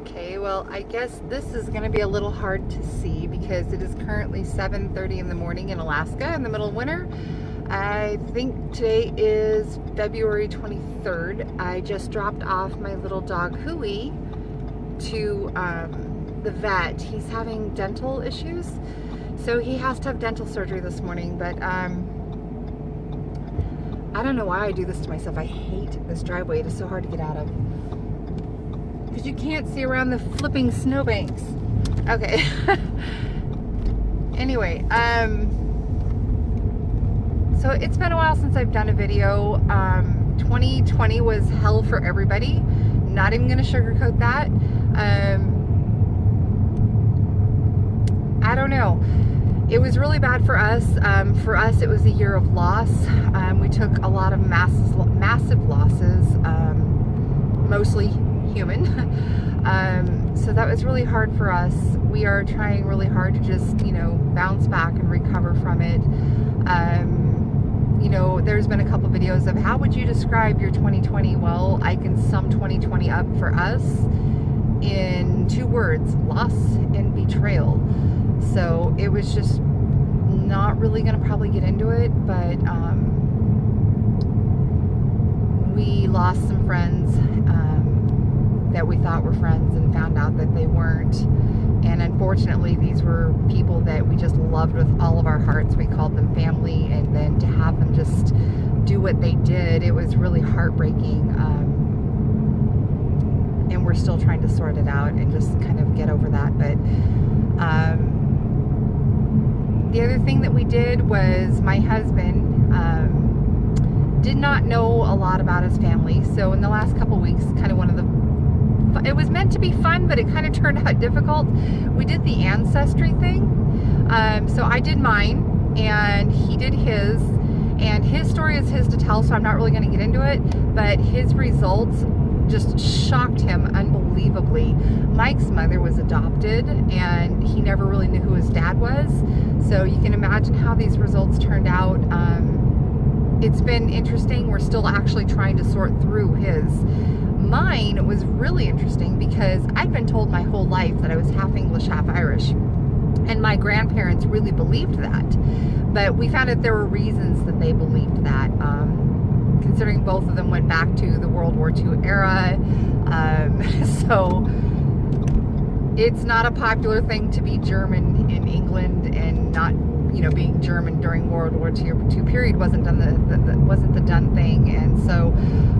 Okay, well, I guess this is going to be a little hard to see because it is currently 7:30 in the morning in Alaska in the middle of winter. I think today is February 23rd. I just dropped off my little dog Hui to the vet. He's having dental issues, so he has to have dental surgery this morning, but I don't know why I do this to myself. I hate this driveway. It is so hard to get out of, because you can't see around the flipping snowbanks. Okay. Anyway, so it's been a while since I've done a video. 2020 was hell for everybody. Not even gonna sugarcoat that. I don't know. It was really bad for us. For us, it was a year of loss. We took a lot of massive losses, mostly human. So that was really hard for us. We are trying really hard to just, bounce back and recover from it. There's been a couple videos of how would you describe your 2020? Well, I can sum 2020 up for us in 2 words: loss and betrayal. So it was just not really going to probably get into it, but we lost some friends that we thought were friends and found out that they weren't. And unfortunately, these were people that we just loved with all of our hearts. We called them family, and then to have them just do what they did, it was really heartbreaking. And we're still trying to sort it out and just kind of get over that. But the other thing that we did was my husband did not know a lot about his family. So in the last couple weeks, kind of it was meant to be fun, but it kind of turned out difficult. We did the Ancestry thing. So I did mine and he did his, and his story is his to tell, so I'm not really going to get into it, but his results just shocked him unbelievably. Mike's mother was adopted and he never really knew who his dad was. So you can imagine how these results turned out. It's been interesting. We're still actually trying to sort through his. Mine was really interesting because I'd been told my whole life that I was half English, half Irish. And my grandparents really believed that. But we found out there were reasons that they believed that. Considering both of them went back to the World War II era. So it's not a popular thing to be German in England, and not, being German during World War II period wasn't the done thing. And so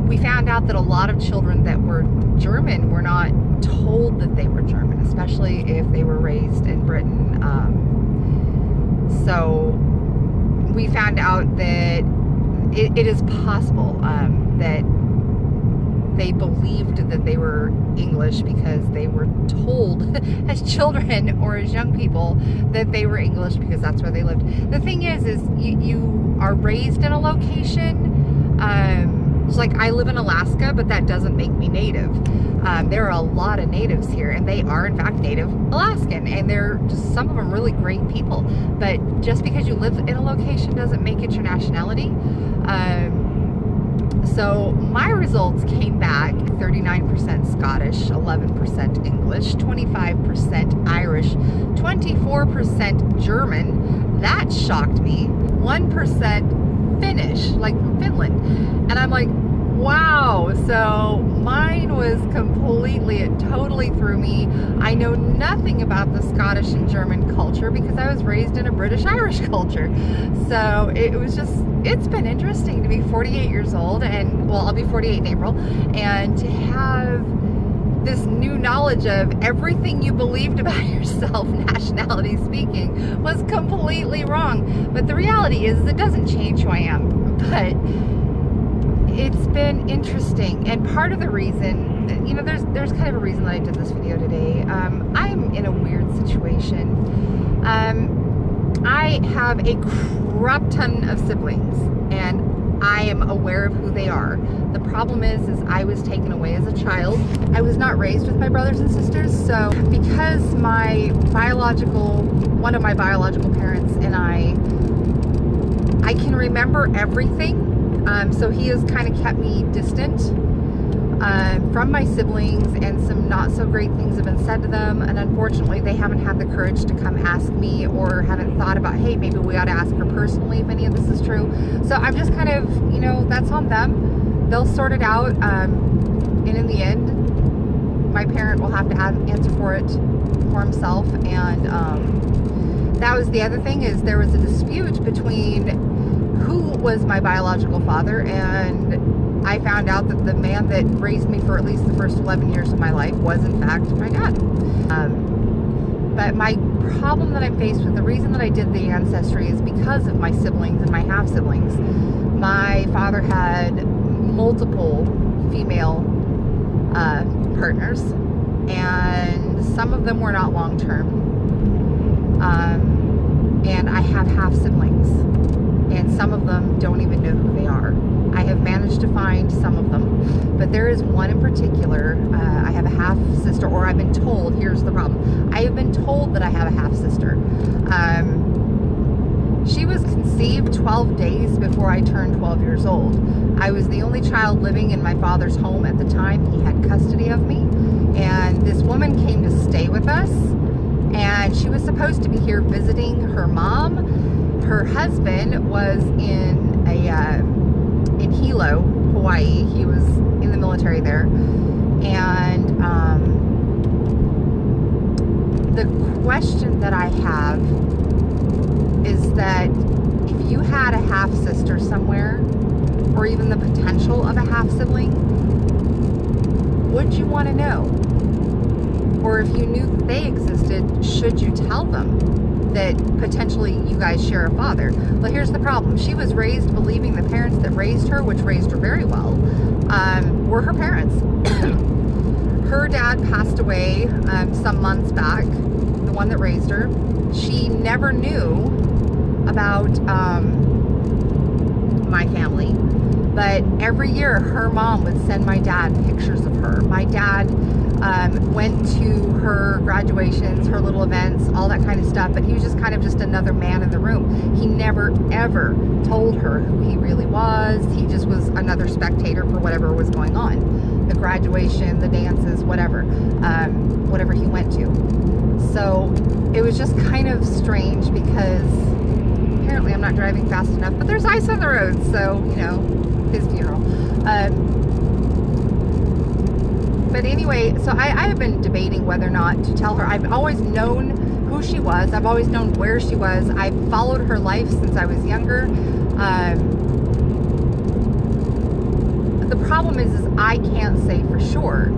we found out that a lot of children that were German were not told that they were German, especially if they were raised in Britain. So we found out that it is possible that they believed that they were English because they were told as children or as young people that they were English because that's where they lived. The thing is you are raised in a location. It's like I live in Alaska, but that doesn't make me native. There are a lot of natives here, and they are in fact native Alaskan, and they're just, some of them, really great people. But just because you live in a location doesn't make it your nationality. So my results came back 39% Scottish, 11% English, 25% Irish, 24% German. That shocked me. 1% Finnish, like from Finland. And I'm like, wow. So mine was it totally threw me. I know nothing about the Scottish and German culture because I was raised in a British-Irish culture. So it's been interesting to be 48 years old, and well, I'll be 48 in April, and to have this new knowledge of everything you believed about yourself, nationality speaking, was completely wrong. But the reality is it doesn't change who I am. But it's been interesting, and part of the reason, there's kind of a reason that I did this video today. I'm in a weird situation. I have a crap ton of siblings, and I am aware of who they are. The problem is I was taken away as a child. I was not raised with my brothers and sisters, so because one of my biological parents and I can remember everything. So he has kind of kept me distant. from my siblings, and some not so great things have been said to them, and unfortunately they haven't had the courage to come ask me, or haven't thought about, hey, maybe we ought to ask her personally if any of this is true. So I'm just kind of, you know, that's on them. They'll sort it out, and in the end my parent will have to answer for it for himself. And that was the other thing, is there was a dispute between who was my biological father, and I found out that the man that raised me for at least the first 11 years of my life was in fact my dad. But my problem that I'm faced with, the reason that I did the ancestry, is because of my siblings and my half-siblings. My father had multiple female partners, and some of them were not long-term. And I have half-siblings, and some of them don't even know who they are. I have managed to find some of them, but there is one in particular. I have a half-sister, or I've been told, here's the problem, I have been told that I have a half-sister. She was conceived 12 days before I turned 12 years old. I was the only child living in my father's home at the time. He had custody of me, and this woman came to stay with us, and she was supposed to be here visiting her mom. Her husband was in Hilo, Hawaii. He was in the military there. And the question that I have is that if you had a half-sister somewhere, or even the potential of a half-sibling, would you want to know? Or if you knew that they existed, should you tell them that potentially you guys share a father? Well, here's the problem. She was raised believing the parents that raised her, which raised her very well, were her parents. Her dad passed away some months back, the one that raised her. She never knew about my family, but every year her mom would send my dad pictures of her. My dad went to her graduations, her little events, all that kind of stuff, but he was just kind of just another man in the room. He never ever told her who he really was. He just was another spectator for whatever was going on, the graduation, the dances, whatever he went to. So it was just kind of strange, because apparently I'm not driving fast enough, but there's ice on the road, so, you know, his funeral. But anyway, so I have been debating whether or not to tell her. I've always known who she was. I've always known where she was. I've followed her life since I was younger. The problem is I can't say for sure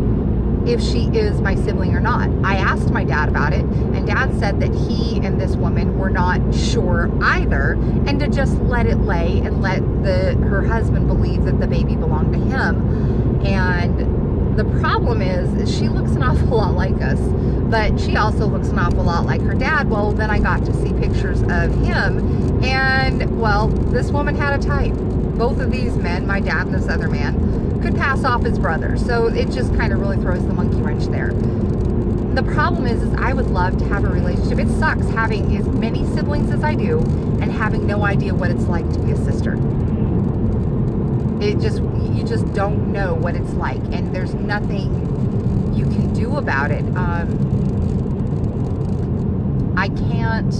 if she is my sibling or not. I asked my dad about it, and Dad said that he and this woman were not sure either, and to just let it lay and let her husband believe that the baby belonged to him. And the problem is she looks an awful lot like us, but she also looks an awful lot like her dad. Well, then I got to see pictures of him, and, well, this woman had a type. Both of these men, my dad and this other man, could pass off as brothers. So it just kind of really throws the monkey wrench there. The problem is I would love to have a relationship. It sucks having as many siblings as I do and having no idea what it's like to be a sister. You just don't know what it's like, and there's nothing you can do about it. I can't,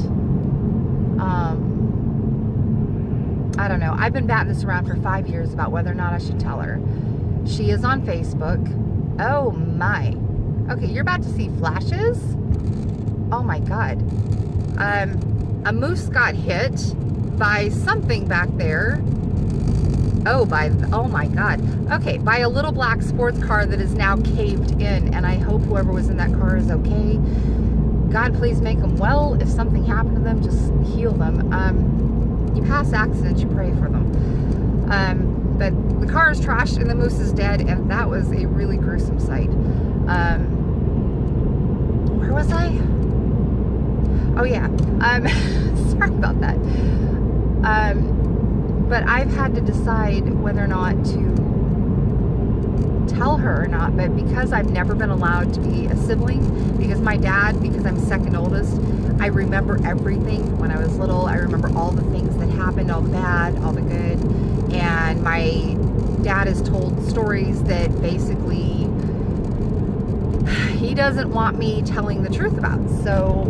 I don't know. I've been batting this around for 5 years about whether or not I should tell her. She is on Facebook. Oh my. Okay, you're about to see flashes. Oh my God. A moose got hit by something back there. Oh my God. Okay, by a little black sports car that is now caved in, and I hope whoever was in that car is okay. God, please make them well. If something happened to them, just heal them. You pass accidents, you pray for them. But the car is trashed and the moose is dead, and that was a really gruesome sight. Where was I? Oh yeah. Sorry about that. But I've had to decide whether or not to tell her or not. But because I've never been allowed to be a sibling, because my dad, because I'm second oldest, I remember everything when I was little. I remember all the things that happened, all the bad, all the good. And my dad has told stories that basically he doesn't want me telling the truth about. So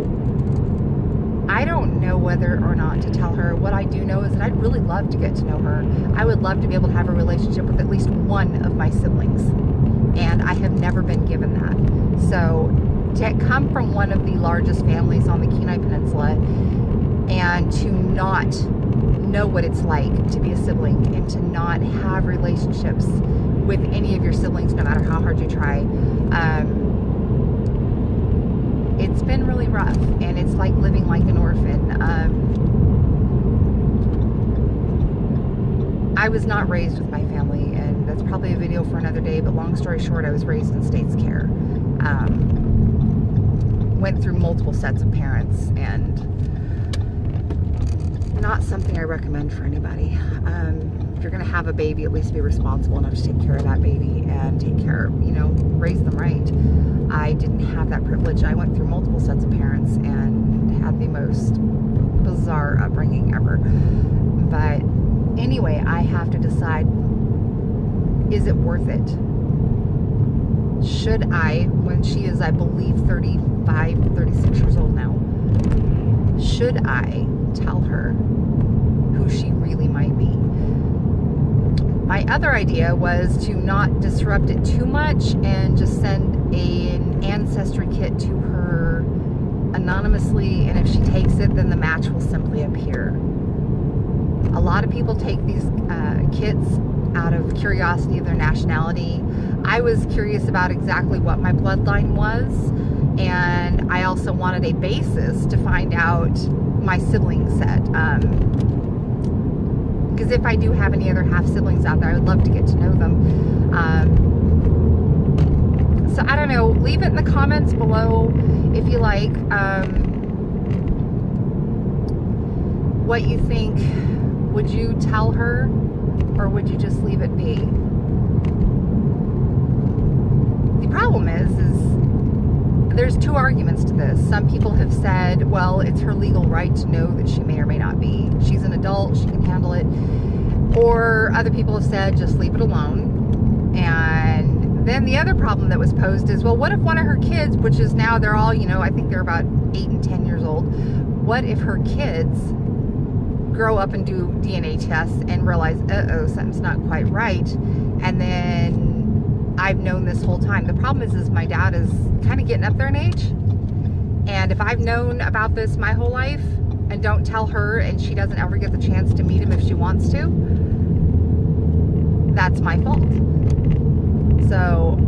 I don't know whether or not to tell her. What I do know is that I'd really love to get to know her. I would love to be able to have a relationship with at least one of my siblings. And I have never been given that. So to come from one of the largest families on the Kenai Peninsula and to not know what it's like to be a sibling and to not have relationships with any of your siblings, no matter how hard you try, it's been really rough, and it's like living like an orphan. I was not raised with my family, and that's probably a video for another day, but long story short, I was raised in States Care. Went through multiple sets of parents, and not something I recommend for anybody. If you're going to have a baby, at least be responsible enough to take care of that baby and take care, raise them right. I didn't have that privilege. I went through multiple sets of parents and had the most bizarre upbringing ever. But anyway, I have to decide, is it worth it? Should I, when she is, I believe, 35, 36 years old now, should I tell her who she really might be? My other idea was to not disrupt it too much and just send an ancestry kit to her anonymously, and if she takes it, then the match will simply appear. A lot of people take these kits out of curiosity of their nationality. I was curious about exactly what my bloodline was, and I also wanted a basis to find out my sibling set. Because if I do have any other half siblings out there, I would love to get to know them. So I don't know, leave it in the comments below if you like, what you think. Would you tell her, or would you just leave it be? The problem is there's two arguments to this. Some people have said, well, it's her legal right to know that she may or may not be. She's an adult, she can handle it. Or other people have said, just leave it alone. And then the other problem that was posed is, well, what if one of her kids, which is now they're all, I think they're about 8 and 10 years old. What if her kids grow up and do DNA tests and realize, something's not quite right, and then I've known this whole time. The problem is my dad is kind of getting up there in age, and if I've known about this my whole life and don't tell her, and she doesn't ever get the chance to meet him if she wants to, that's my fault. So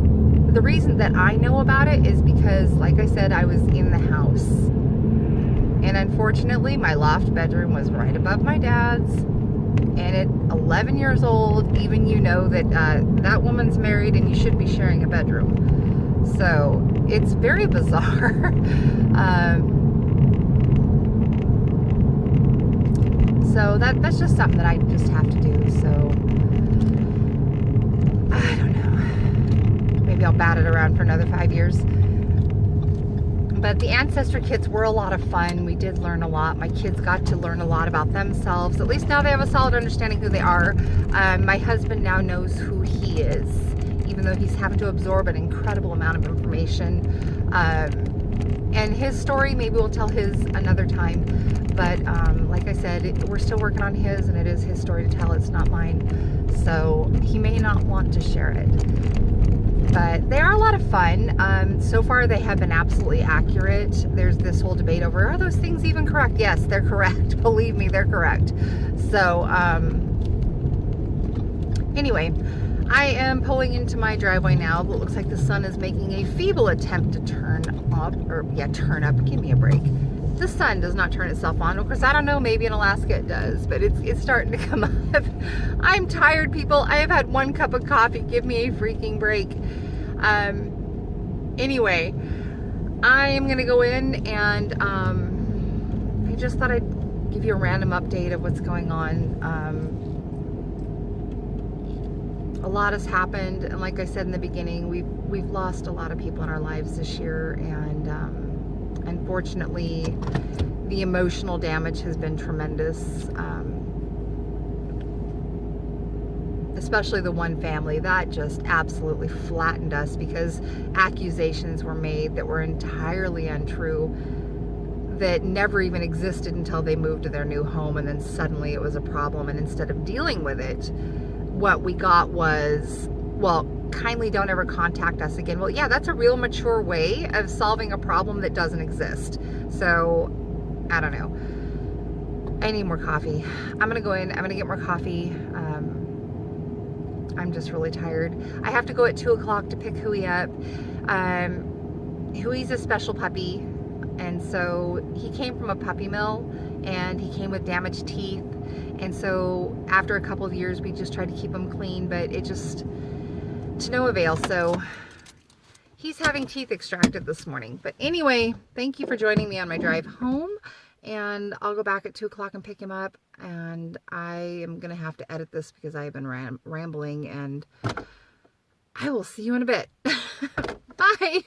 the reason that I know about it is because, like I said, I was in the house. And unfortunately, my loft bedroom was right above my dad's. And at 11 years old, even that that woman's married and you should be sharing a bedroom. So it's very bizarre. So that's just something that I just have to do. So I don't know. Maybe I'll bat it around for another 5 years. But the ancestry kits were a lot of fun. We did learn a lot. My kids got to learn a lot about themselves. At least now they have a solid understanding who they are. My husband now knows who he is, even though he's having to absorb an incredible amount of information. And his story, maybe we'll tell his another time. But like I said, we're still working on his, and it is his story to tell. It's not mine. So he may not want to share it. But they are a lot of fun. So far, they have been absolutely accurate. There's this whole debate over, are those things even correct? Yes, they're correct. Believe me, they're correct. So, anyway, I am pulling into my driveway now. It looks like the sun is making a feeble attempt to turn up. Give me a break. The sun does not turn itself on. Of course, I don't know, maybe in Alaska it does, but it's starting to come up. I'm tired, people. I have had 1 cup of coffee. Give me a freaking break. Anyway, I am going to go in, and I just thought I'd give you a random update of what's going on. A lot has happened, and like I said in the beginning, we've lost a lot of people in our lives this year, and unfortunately, the emotional damage has been tremendous. especially the one family, that just absolutely flattened us because accusations were made that were entirely untrue, that never even existed until they moved to their new home, and then suddenly it was a problem. And instead of dealing with it, what we got was, well, kindly don't ever contact us again. Well, yeah, that's a real mature way of solving a problem that doesn't exist. So, I don't know. I need more coffee. I'm gonna go in, I'm gonna get more coffee. I'm just really tired. I have to go at 2 o'clock to pick Huey up. Huey's a special puppy, and so he came from a puppy mill, and he came with damaged teeth. And so after a couple of years, we just tried to keep him clean, but it just, to no avail. So he's having teeth extracted this morning. But anyway, thank you for joining me on my drive home. And I'll go back at 2 o'clock and pick him up. And I am going to have to edit this because I've been rambling. And I will see you in a bit. Bye.